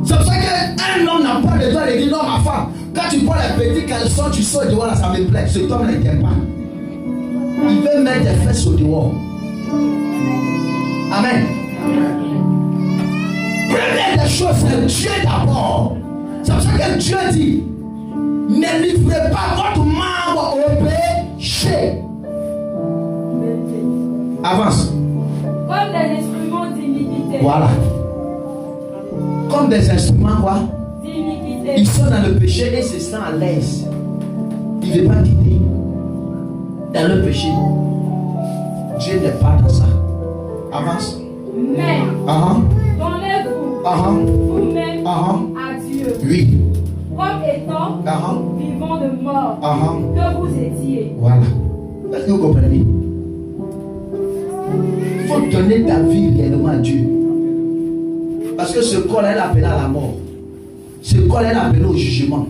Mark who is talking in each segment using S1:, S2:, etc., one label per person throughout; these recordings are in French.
S1: C'est pour ça qu'un homme n'a pas le droit de dire non, ma femme. Quand tu prends les petits caleçons, tu sors dehors, là, ça me plaît. Cet homme ne t'aime pas. Il veut mettre des fesses au dehors. Amen. Première des choses, c'est Dieu d'abord. C'est pour ça que Dieu dit, ne livrez pas votre membre au péché. Avance.
S2: Comme des instruments d'iniquité.
S1: Voilà. Comme des instruments quoi?
S2: D'iniquité.
S1: Ils sont dans le péché et se sentent à l'aise. Ils ne veulent pas quitter. Dans le péché. Dieu n'est pas dans ça. Avance.
S2: Mais donnez-vous vous-même à Dieu.
S1: Oui.
S2: Comme étant vivant de mort que vous étiez.
S1: Voilà. Est-ce que vous comprenez? Il faut donner ta vie réellement à Dieu. Parce que ce corps-là est appelé à la mort. Ce corps-là est appelé au jugement.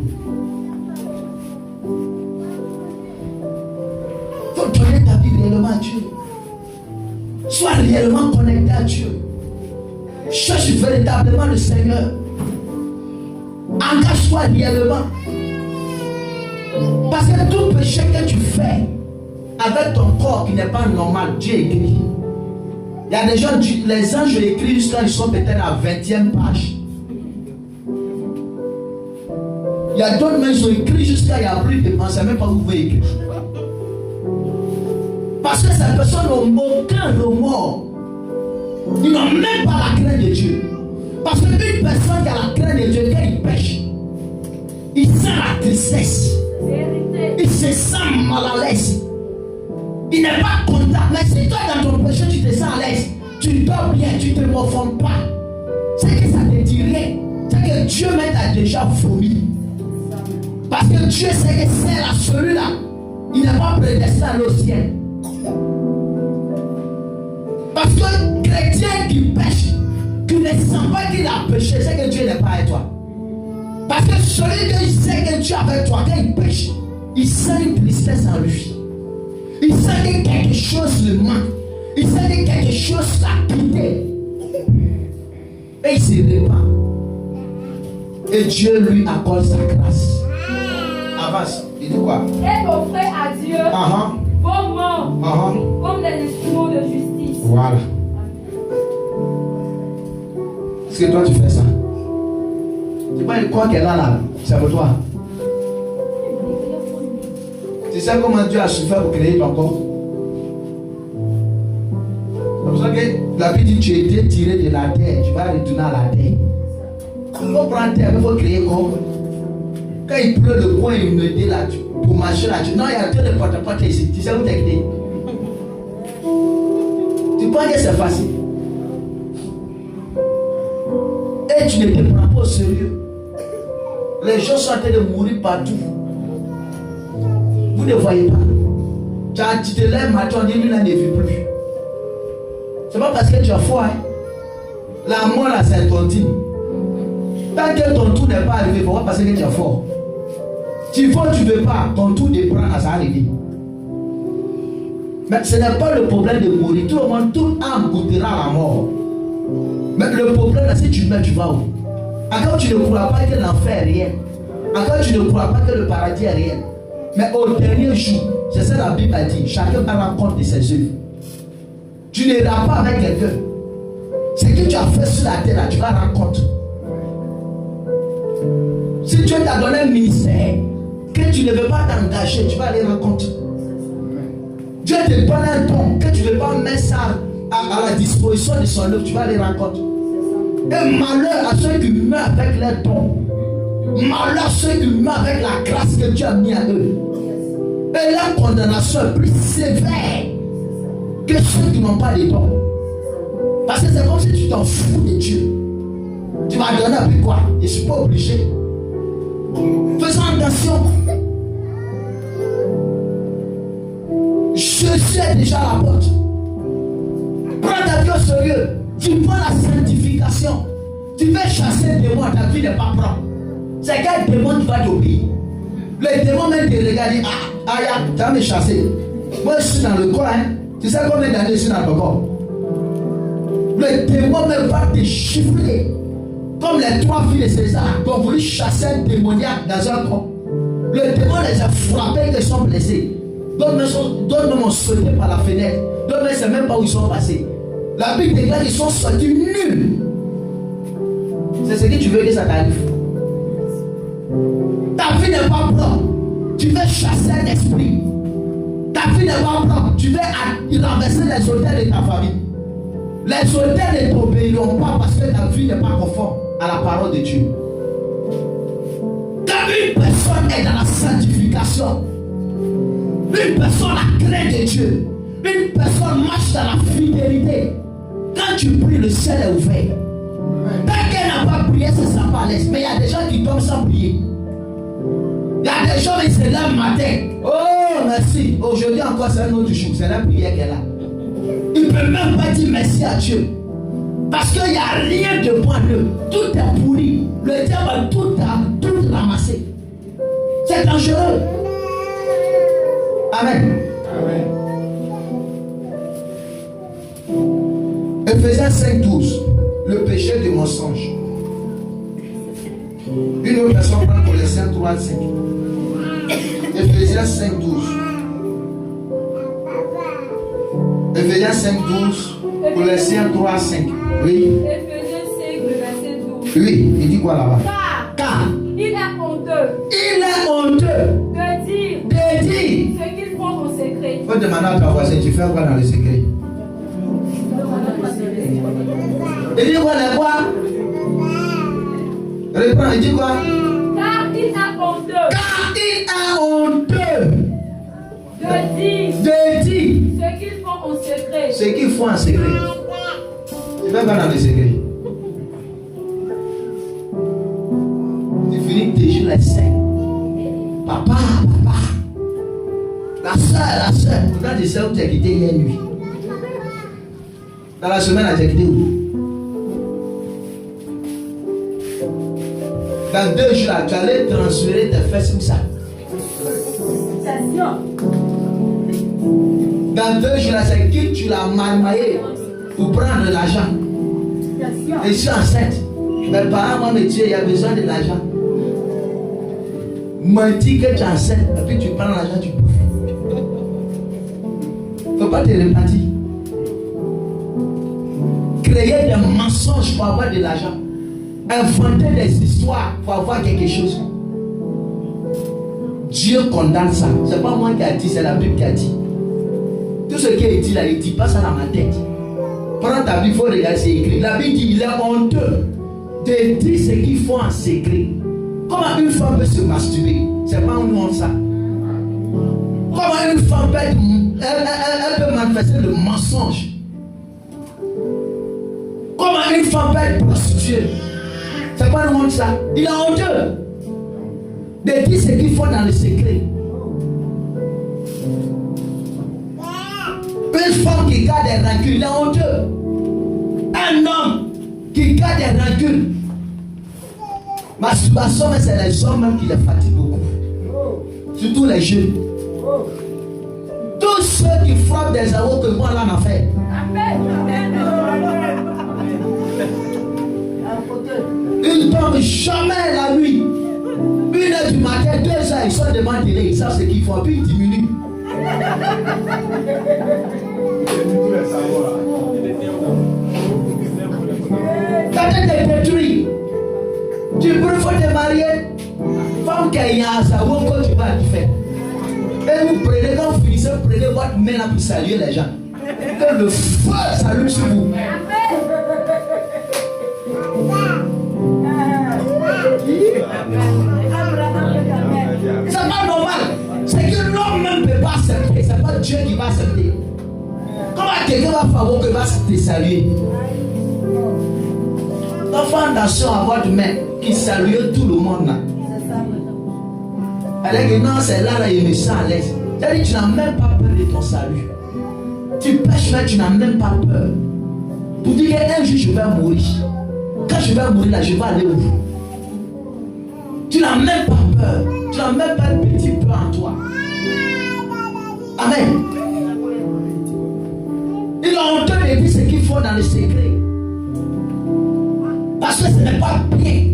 S1: Il faut donner ta vie réellement à Dieu. Sois réellement connecté à Dieu. Cherche véritablement le Seigneur. Engage-toi réellement. Parce que tout péché que tu fais avec ton corps qui n'est pas normal, Dieu écrit. Il y a des gens, les anges écrivent jusqu'à ils sont peut-être à la 20e page. Il y a d'autres mais ils ont écrit jusqu'à il n'y a plus de pensée, même pas où vous pouvez écrire. Parce que ces personnes n'ont aucun remords. Ils n'ont même pas la crainte de Dieu. Parce qu'une personne qui a la crainte de Dieu, quand il pêche, il sent la tristesse. Il se sent mal à l'aise. Il n'est pas content. Mais si toi dans ton péché tu te sens à l'aise, tu dors bien, tu ne te morfonds pas, c'est que ça te dit rien. C'est que Dieu même t'a déjà vomi. Parce que Dieu sait que c'est là, celui-là, il n'est pas prédestiné à au ciel. Parce que chrétien qui pêche, qui ne sent pas qu'il a péché, c'est que Dieu n'est pas avec toi. Parce que celui qui sait que Dieu est avec toi, quand il pêche, il sent une tristesse en lui. Il sent que quelque chose le manque. Il sent que quelque chose l'a quitté. Et il se répand. Et Dieu lui accorde sa grâce. Avance. Il dit quoi?
S2: Et offrez à Dieu vos morts comme des instruments de justice.
S1: Voilà. Est-ce que toi tu fais ça? Tu vois quoi qu'elle a là? C'est pour toi. Tu sais comment Dieu a souffert pour créer ton corps? C'est pour ça que la Bible dit tu es été tiré de la terre, tu vas retourner à la terre. Il faut prendre terre, il faut créer corps. Quand il pleut le coin, il me dit là, pour marcher là, non, il y a que de porte-à-porte ici. Tu sais où t'es créé? Tu crois que c'est facile? Et tu ne te prends pas au sérieux. Les gens sont en train de mourir partout. Vous ne voyez pas. Tu te lèves matin, on dit lui là ne vit plus. C'est pas parce que tu as foi. Hein? La mort là, c'est ton team. Tant que ton tour n'est pas arrivé, il faut pas parce que tu as fort. Tu veux, tu ne veux pas, ton tour dépend à ça arriver. Mais ce n'est pas le problème de mourir. Tout le monde, toute âme goûtera la mort. Mais le problème là, si tu meurs, tu vas où? Encore tu ne crois pas que l'enfer est réel. Encore tu ne crois pas que le paradis est réel. Mais au dernier jour, c'est ça la Bible a dit, chacun va rendre compte de ses œuvres. Tu n'iras pas avec quelqu'un. Ce que tu as fait sur la terre, là, tu vas rendre compte. Si Dieu t'a donné un ministère, que tu ne veux pas t'engager, tu vas aller rendre compte. Dieu te donne un don, que tu ne veux pas mettre ça à la disposition de son œuvre, tu vas aller rendre compte. Et malheur à ceux qui meurent avec leur don. Malheur à ceux qui meurent avec la grâce que Dieu a mis à eux. Et la condamnation est plus sévère que ceux qui n'ont pas les dons. Parce que c'est comme si tu t'en fous de Dieu. Tu vas donner avec quoi? Je ne suis pas obligé. Faisons attention. Jésus est déjà à la porte. Prends ta vie au sérieux. Tu prends la sanctification. Tu veux chasser un démon, ta vie n'est pas propre. C'est quel démon qui va t'obéir? Le démon même te regarde et dit, tu vas me chasser. Moi je suis dans le corps, hein. Tu sais combien d'années je suis dans le corps? Le démon même va te chiffrer. Comme Comme les 3 filles de César qui ont voulu chasser un démoniaque dans un camp. Le démon les a frappés, ils sont blessés. D'autres même ont sauté par la fenêtre. D'autres ne savent même pas où ils sont passés. La Bible déclare qu'ils sont sortis nuls. C'est ce que tu veux que ça t'arrive. Ta vie n'est pas propre. Tu veux chasser un esprit. Ta vie n'est pas propre. Tu veux renverser les autels de ta famille. Les autels ne t'obéiront pas parce que ta vie n'est pas conforme à la parole de Dieu. Quand une personne est dans la sanctification, une personne a crainte de Dieu, une personne marche dans la fidélité, quand tu pries, le ciel est ouvert. Tant qu'elle n'a pas prié, c'est sa malaise. Mais il y a des gens qui tombent sans prier. Il y a des gens qui se lèvent matin. Oh, merci. Aujourd'hui encore, c'est un autre jour. C'est la prière qu'elle a. Il ne peut même pas dire merci à Dieu. Parce qu'il n'y a rien de bon en eux. Tout est pourri. Le diable a tout ramassé. C'est dangereux. Amen.
S3: Amen.
S1: Ephésiens 5:12. Le péché du mensonge. Une autre personne prend Colossiens 3:5. Ephésiens 5:12. Ephésiens 5:12. Colossiens 3:5. Oui.
S2: Ephésiens 5, le verset 12.
S1: Oui, il dit quoi là-bas? Car
S2: il est honteux.
S1: Il est honteux
S2: De dire. Ce qu'ils font en secret.
S1: Faut demander à ta voisine, tu fais quoi dans le secret? Il dit quoi là quoi? Reprends, il dit quoi?
S2: Car il est honteux.
S1: Car il est honteux
S2: De dire. Ce qu'ils font en secret.
S1: Ce qu'ils font en secret. Tu fais quoi dans le secret? Tu finis tes jours les saints. Papa. La soeur. Pourtant tu sais où tu as quitté hier nuit. Dans la semaine, tu as quitté où? Dans 2 jours, tu allais transférer tes fesses comme ça. Dans 2 jours, c'est qui tu l'as marmaillé pour prendre l'argent. Et je suis enceinte. Mes parents m'ont dit il y a besoin de l'argent. Mentir que tu es enceinte, et puis tu prends l'argent, tu bouffes. Faut pas te repentir. Créer des mensonges pour avoir de l'argent. Inventer des histoires pour avoir quelque chose. Dieu condamne ça. C'est pas moi qui a dit, c'est la Bible qui a dit. Tout ce qui est dit là, il ne dit pas ça dans ma tête. Prends ta Bible, il faut regarder, c'est écrit. La Bible dit, il est honteux de dire ce qu'il faut en secret. Comment une femme peut se masturber? C'est pas une honte ça. Comment une femme peut elle peut manifester le mensonge? Comment une femme peut être prostituée? C'est pas une honte ça. Il est honteux de dire ce qu'il faut dans le secret. Une femme qui garde des rancunes, il est honteux. Un homme qui garde des rancunes. Masturbation, c'est les hommes même qui les fatiguent beaucoup. Surtout les jeunes. Tous ceux qui frappent des aveux que moi là en affaire. Ils ne dorment jamais la nuit. 1h du matin, 2h, ils sont devant télé, ils savent ce qu'ils font, puis ils diminuent. Ça te détruit. Tu préfères te marier. Femme qui a ça, où tu vas faire. Et vous prenez, quand vous finissez, prenez votre main là pour saluer les gens. Que le feu salue sur vous. C'est pas normal. C'est que l'homme même ne peut pas accepter. C'est pas Dieu qui va accepter. Comment quelqu'un va faire que va te saluer? Donc fais attention à votre main qui salue tout le monde là. Elle dit non, c'est là, il me sent à l'aise. C'est-à-dire que tu n'as même pas peur de ton salut. Tu pêches mais tu n'as même pas peur. Pour dire qu'un jour je vais mourir. Quand je vais mourir là, je vais aller où? Tu n'as même pas peur. Tu n'as même pas de petit peu en toi. Amen. Il a honteux de dire ce qu'il faut dans le secret. Parce Parce que ce n'est pas bien.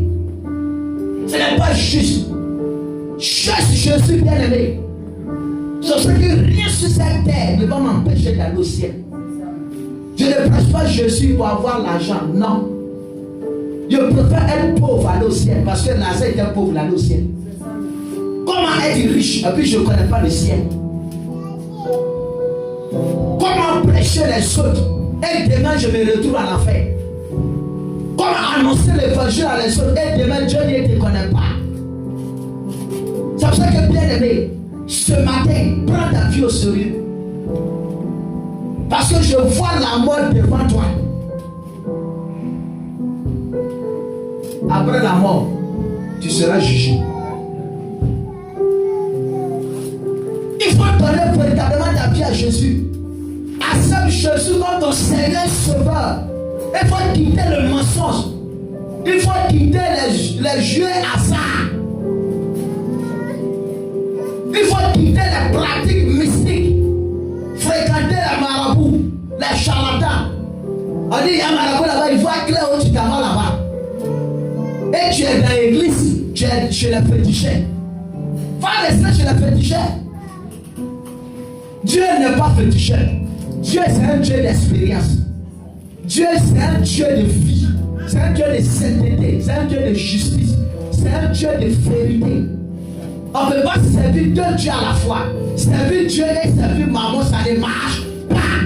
S1: Ce n'est pas juste. Cherche Jésus bien-aimé. C'est ce que rien sur cette terre ne va m'empêcher d'aller au ciel. Je ne prêche pas Jésus pour avoir l'argent. Non. Je préfère être pauvre aller au ciel. Parce que Lazare était pauvre aller au ciel. Comment être riche et puis je ne connais pas le ciel? Comment prêcher les autres et demain je me retrouve en enfer? Comment annoncer l'évangile à les autres et demain Dieu ne te connaît pas? C'est pour ça que bien aimé, ce matin, prends ta vie au sérieux. Parce que je vois la mort devant toi. Après la mort, tu seras jugé. Il faut donner véritablement ta vie à Jésus. Accepte Jésus comme ton Seigneur Sauveur. Il faut quitter le mensonge. Il faut quitter les jeux hasards. Il faut quitter les pratiques mystiques. Fréquenter les marabouts, les charlatans. On dit il y a un marabout là-bas, il faut clair où tu t'en vas là-bas. Et tu es dans l'église, tu es chez les féticheurs. Va rester chez les féticheurs. Dieu n'est pas féticheur. Dieu c'est un Dieu d'expérience. Dieu c'est un Dieu de vie. C'est un Dieu de sainteté. C'est un Dieu de justice. C'est un Dieu de vérité. On ne peut pas servir deux dieux à la fois. Servir Dieu et servir maman, ça ne marche pas.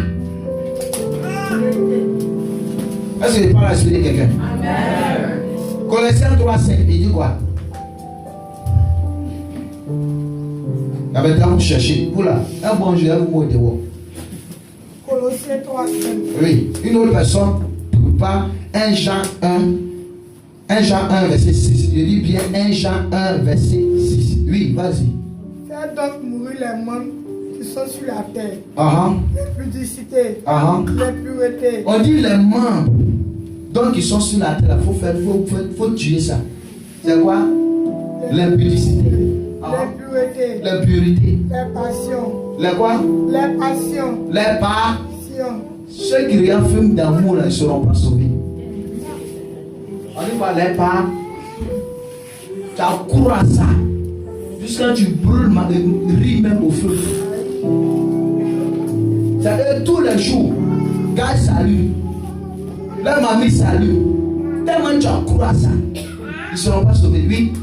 S1: Est-ce que je parle à expliquer quelqu'un? Amen. Colossiens 3:5, il dit quoi? Avec là, vous cherchez. Oula, un bon Dieu, vous mourrez dehors.
S3: Colossiens 3:5.
S1: Oui, une autre personne ne peut pas. 1 Jean 1 verset 6. Je dis bien 1 Jean 1 verset 6. Oui, vas-y.
S3: Faites donc mourir les membres qui sont sur la terre. L'impudicité, l'impureté.
S1: On dit les membres donc qui sont sur la terre. Faut tuer ça. C'est quoi? L'impudicité.
S3: L'impureté.
S1: L'impunité.
S3: Les passions.
S1: Les quoi?
S3: Les passions.
S1: Les pas.
S3: Passions.
S1: Ceux qui regardent un film d'amour ne seront pas sauvés. On dit pas les pas. Tu as couru à ça. Jusqu'à tu brûles ma riz même au feu. C'est-à-dire tous les jours, gars salue. Leur mamie salue. Tellement tu as couru à ça. Ils ne seront pas sauvés. Oui.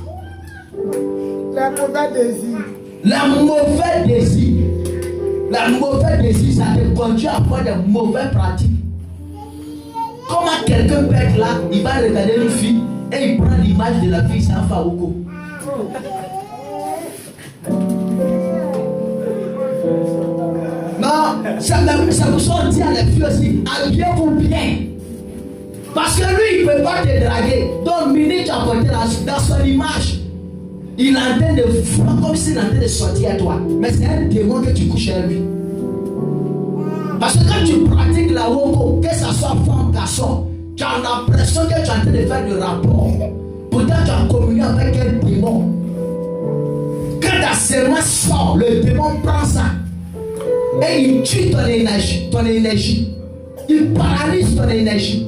S3: Les mauvais désirs.
S1: La mauvaise désir. La mauvaise désir, ça te conduit à faire de mauvaises pratiques. Comment quelqu'un peut être là, il va regarder une fille et il prend l'image de la fille, c'est un faouko. Non, ça vous sont dit à les filles aussi, habillez-vous bien. Parce que lui, il ne peut pas te draguer. Donc, minute à côté dans son image, il est en train de faire comme s'il est en train de sortir à toi. Mais c'est un démon que tu couches à lui. Parce que quand tu pratiques la woko, que ce soit femme, garçon, tu as l'impression que tu es en train de faire du rapport. Pourtant, tu as communion avec un démon. Quand ta serment sort, le démon prend ça. Et il tue ton énergie. Il paralyse ton énergie.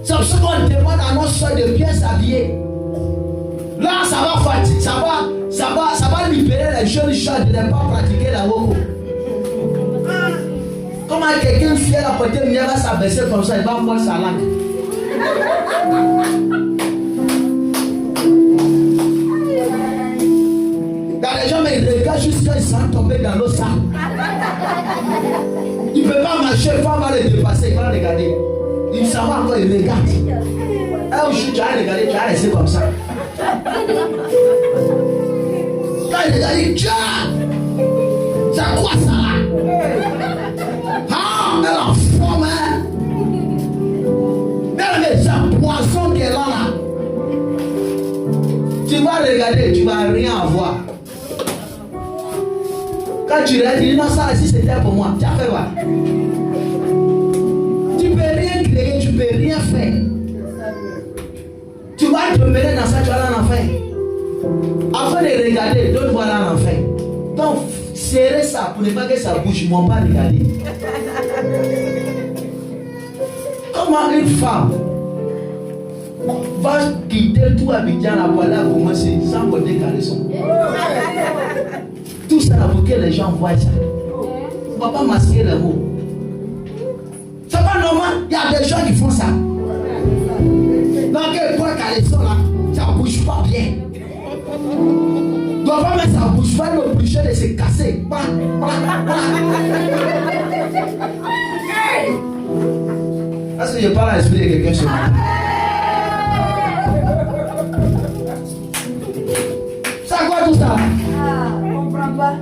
S1: C'est pour ça qu'on demande à nos soeurs de bien s'habiller. Là, ça va fatiguer, ça va libérer les jeunes gens de ne pas pratiquer la woko. Comment quelqu'un fier à côté de lui va s'abaisser comme ça, il va voir sa langue. Quand les gens me regardent jusqu'à ils sont tombés dans l'eau sale. Il ne peut pas marcher, il va le dépasser, il va regarder. Il s'en va encore, il regarde. Un jour, tu as regardé, tu as resté comme ça. Quand il regarde, il dit, c'est quoi ça là? Elle en forme, hein? Elle est sa poisson qui est là. Tu vas regarder, tu vas rien avoir. Quand tu regardes, tu dis non, ça ici c'était pour moi. Tu as fait quoi? Tu peux rien créer, tu peux rien faire. Tu vas te mêler dans ça, tu vas aller en enfer. Afin de regarder, d'autres vont aller en enfer. Donc, serrez ça pour ne pas que ça bouge, ils ne vont pas regarder. Comment une femme Va quitter tout Abidjan, la voilà à commencer sans côté caleçon. Tout ça pour que les gens voient ça. On ne va pas masquer les mots. C'est pas normal, il y a des gens qui font ça. Dans quel point caleçon là, ça ne bouge pas bien. On ne doit pas mettre ça ne bouge pas, il est obligé de se casser. Est-ce que je parle à l'esprit de quelqu'un chez moi? C'est quoi tout ça?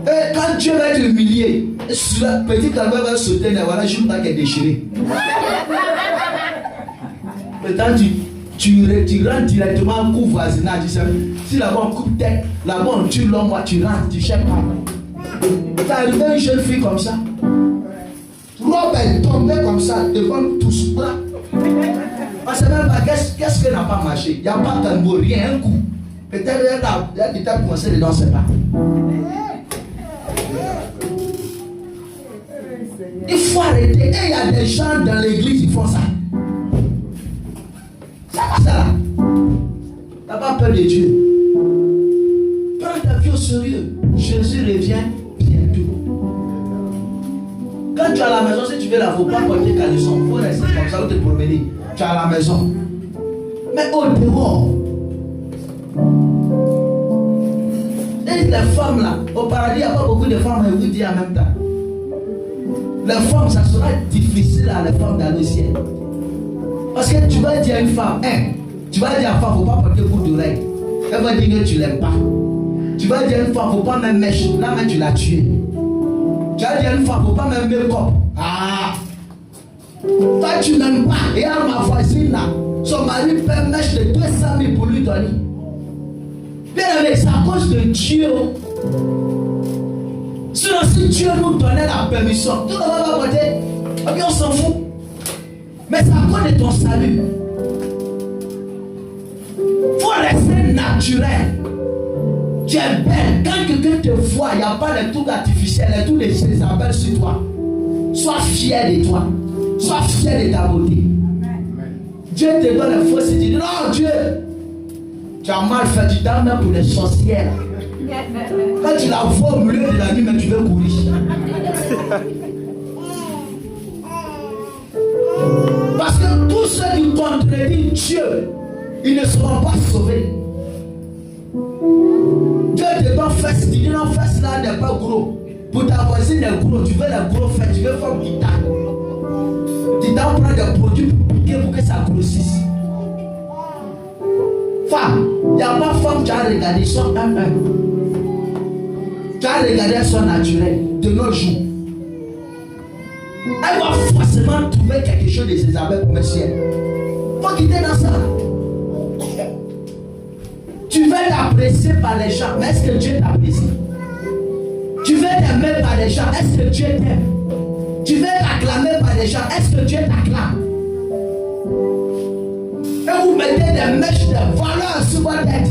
S1: Et quand Dieu va être humilié, la petite calme va sauter, voilà, je ne qui est déchiré. Maintenant, tu rentres directement au coup voisinage. Si là-bas on coupe tête, là-bas on tue l'homme, moi tu rentres, tu cherches pas. T'as arrivé une jeune fille comme ça. Robe est tombée comme ça devant tous. On ne sait même pas qu'est-ce qui n'a pas marché. Il n'y a pas de tambour, rien, un coup. Peut-être elle a déjà commencé dedans, c'est pas. Il faut arrêter. Et il y a des gens dans l'église qui font ça. C'est pas ça là. T'as pas peur de Dieu. Prends ta vie au sérieux. Jésus revient bientôt. Quand tu es à la maison, si tu veux la faut pas porter caleçon, il faut rester comme ça ou te promener. Tu es à la maison. Mais au dehors, et les femmes là, au paradis, il n'y a pas beaucoup de femmes, je vous dis en même temps. Les femmes, ça sera difficile à les femmes dans le ciel. Parce que tu vas dire à une femme, tu vas dire à une femme, il ne faut pas porter boucle d'oreille. Elle va dire que tu ne l'aimes pas. Tu vas dire à une femme, il ne faut pas même mèche. Là, même tu l'as tué. Tu vas dire à une femme, il ne faut pas même make-up. Ah! Toi, tu n'aimes pas. Et à ma voisine là, son mari peut mèche de 200 000 pour lui donner. Bien aimé, c'est à cause de Dieu. Sinon, si Dieu nous donnait la permission, tout le monde va voter. Et puis on s'en fout. Mais c'est à cause de ton salut. Il faut rester naturel. Tu es belle. Quand quelqu'un te voit, il n'y a pas de trucs artificiels, les trucs de Jézabel sur toi. Sois fier de toi. Sois fier de ta beauté. Dieu te donne la force et dit non, Dieu, tu as mal fait du temps même pour les sorcières. Quand tu la vois au milieu de la nuit, mais tu veux courir. Parce que tous ceux qui contredisent Dieu, ils ne seront pas sauvés. Dieu te donne fesse, tu dis non, fesse là n'est pas gros. Pour ta voisine est gros, tu veux les gros fesses, tu veux faire guitare. Tu dois prendre des produits pour piquer pour que ça grossisse. Femme, il n'y a pas femme qui a regardé son 1-1. Tu as regardé son naturel de nos jours. Elle va forcément trouver quelque chose de ses abeilles commerciales. Il faut quitter dans ça. Tu veux t'apprécier par les gens, mais est-ce que Dieu t'apprécie? Tu veux t'aimer par les gens, est-ce que Dieu t'aime? Tu veux t'acclamer par les gens, est-ce que Dieu t'acclame? Et vous mettez des mèches de valeur sur votre tête.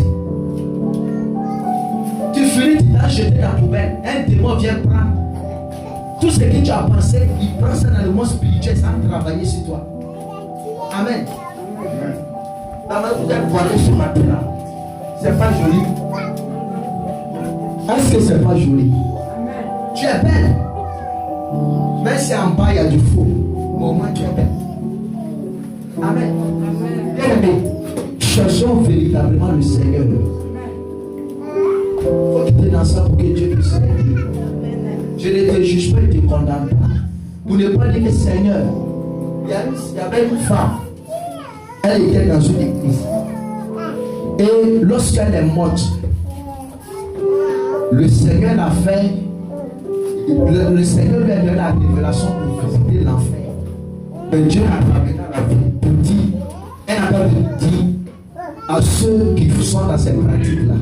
S1: Tu finis, tu t'as jeté dans la poubelle. Un démon vient prendre tout ce que tu as pensé, il prend ça dans le monde spirituel sans travailler sur toi. Amen. Vous êtes voilé ce matin-là. C'est pas joli. Est-ce que c'est pas joli? Tu es belle. Mais si en bas il y a du faux, au moins tu es belle. Amen. Bien aimé, cherchons véritablement le Seigneur. Il faut quitter dans ça pour que Dieu puisse t'aider. Je ne te juge pas et ne te condamne pas. Pour ne pas dire que Seigneur, il y avait une femme, elle était dans une église. Et lorsqu'elle est morte, le Seigneur l'a fait. Le Seigneur lui a donné la révélation pour visiter l'enfer. Mais Dieu a ramené la vie pour dire, elle n'a pas dit à ceux qui sont dans cette pratique-là.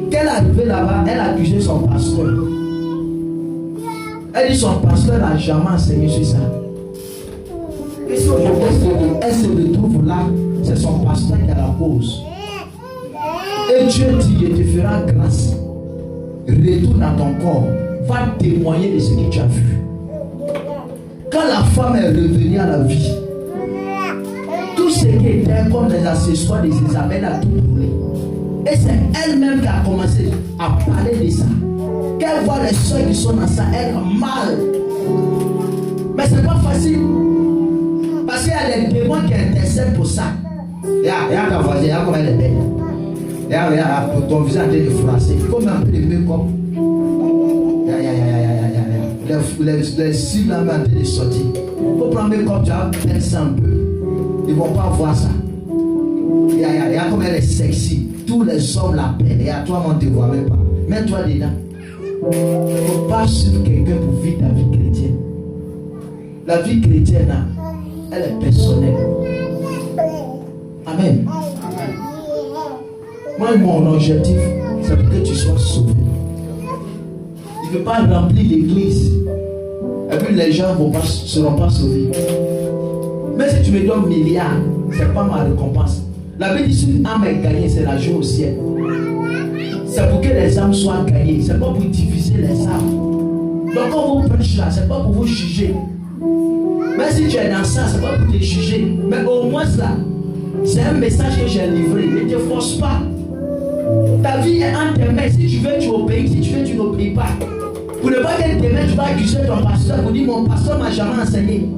S1: Qu'elle est arrivée là-bas, elle a accusé son pasteur. Elle dit son pasteur n'a jamais enseigné sur ça. Et si aujourd'hui elle se retrouve là, c'est son pasteur qui a la cause. Et Dieu dit, je te fera grâce. Retourne à ton corps, va témoigner de ce que tu as vu. Quand la femme est revenue à la vie, tout ce qui était comme les accessoires de Isabelle a tout brûlé. Et c'est elle-même qui a commencé à parler de ça. Qu'elle voit les soeurs qui sont dans ça, elle a mal. Mais c'est pas facile. Parce qu'il y a des démons qui intercèdent pour ça. Regarde ta voisine, regarde comment elle est belle. Regarde ton visage de froissé. Il faut même un peu de make-up. Les cils là même de sortir. Il faut prendre le make-up, tu vas faire ça un peu. Ils ne vont pas voir ça. Regarde comme elle est sexy. Tous les hommes l'appellent. Et à toi, on ne te voit même pas. Mets-toi dedans. Il ne faut pas suivre quelqu'un pour vivre ta vie chrétienne. La vie chrétienne, elle est personnelle. Amen. Moi, mon objectif, c'est pour que tu sois sauvé. Il ne veut pas remplir l'église. Et puis les gens ne seront pas sauvés. Mais si tu me donnes milliards, ce n'est pas ma récompense. La Bible dit si une âme est gagnée, c'est la joie au ciel. C'est pour que les âmes soient gagnées. Ce n'est pas pour diviser les âmes. Donc quand vous prêchez là, ce n'est pas pour vous juger. Mais si tu es dans ça, ce n'est pas pour te juger. Mais au moins là, c'est un message que j'ai livré. Ne te force pas. Ta vie est entre tes mains. Si tu veux, tu obéis. Si tu veux, tu n'obéis pas. Pour ne pas que demain, tu vas accuser ton pasteur pour dire mon pasteur ne m'a jamais enseigné.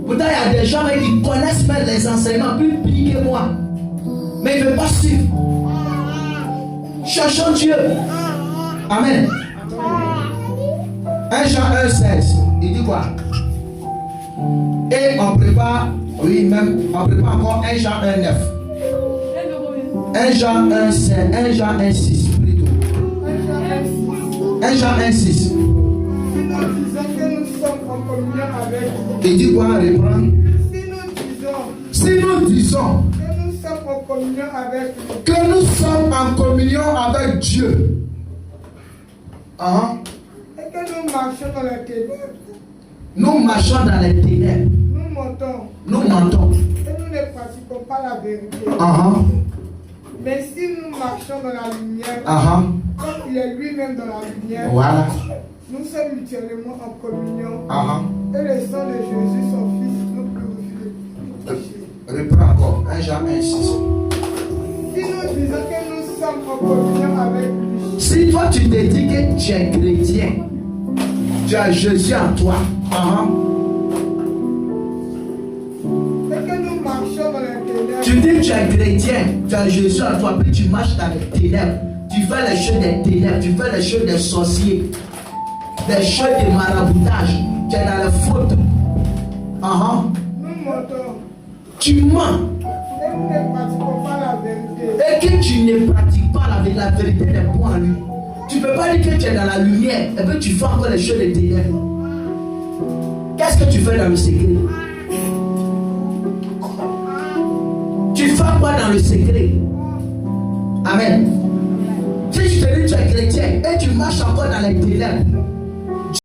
S1: Pourtant, il y a des gens qui connaissent même les enseignements plus pires que moi. Mais ils ne veulent pas suivre. Cherchons Dieu. Amen. 1 Jean 1,16. Il dit quoi? Et on prépare, oui, même, on prépare encore 1 Jean 1,9. 1 Jean 1,6 plutôt. 1 Jean 1,6. Il dit quoi? Reprendre. Si nous disons que nous sommes en communion avec Dieu,
S3: et que nous marchons dans les ténèbres,
S1: nous marchons dans les ténèbres, nous mentons,
S3: et nous ne pratiquons pas la vérité. Mais si nous marchons dans la lumière, comme il est lui-même dans la lumière,
S1: voilà.
S3: Nous sommes mutuellement en communion. Et le sang de Jésus, son Fils, nous purifie de péché.
S1: Reprends encore. 1 Jean 1,6.
S3: Si nous disons que nous sommes en communion avec lui.
S1: Si toi tu te dis que tu es chrétien, tu as Jésus en toi.
S3: Et que nous marchons dans les ténèbres.
S1: Tu dis que tu es chrétien, tu as Jésus en toi, puis tu marches dans les ténèbres. Tu fais les choses des ténèbres, tu fais les choses des sorciers. Des choses de maraboutage, tu es dans les fautes.
S3: Nous mentons.
S1: Tu mens.
S3: Et nous ne pratiquons pas la vérité.
S1: Et que tu ne pratiques pas la vérité n'est pas en lui. Tu ne peux pas dire que tu es dans la lumière et puis tu fais encore les choses des ténèbres. Qu'est-ce que tu fais dans le secret? Tu fais quoi dans le secret? Amen. Si tu te dis que tu es chrétien et tu marches encore dans les ténèbres,